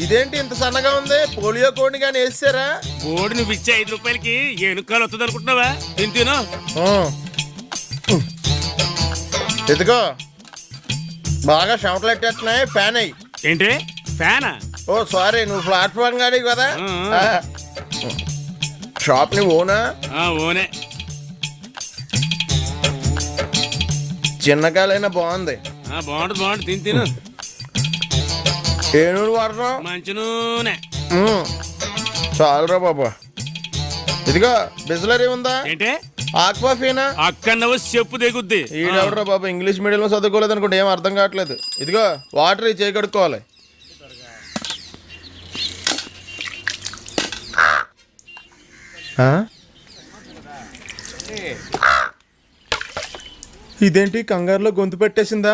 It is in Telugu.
ఇదేంటి ఇంత సన్నగా ఉంది? పోలియో కోడిని కానీ వేసారా? బోర్డు నువ్వు ఇచ్చే 5 రూపాయలకి ఏనుకాలు వస్తుంది అనుకుంటున్నావా? తిను. ఎదుగో బాగా చెమటలు ఎట్టేస్తున్నాయి. ఫ్యాన్ అయ్యి. ఏంటి ఫ్యానా? ఓ సారీ, నువ్వు ప్లాట్ఫామ్ గాడి కదా. షాప్ ని ఓనా? ఓనే. చిన్నకాయలైనా బాగుంది. బాగుంటుంది తిను. ఏ నూనె వాడుతున్నావు? మంచి నూనె. చాలురా బాబా. ఇదిగో బిస్లరీ ఉందా? ఏంటి ఆక్వాఫీనా? అక్కడవు చెప్పు దిగుద్ది. ఈడెవడరా బాబా, ఇంగ్లీష్ మీడియంలో చదువుకోలేదు అనుకుంటే ఏం అర్థం కావట్లేదు. ఇదిగో వాటర్ చేయి కడుక్కోవాలి. ఇదేంటి కంగారులో గొంతు పెట్టేసిందా?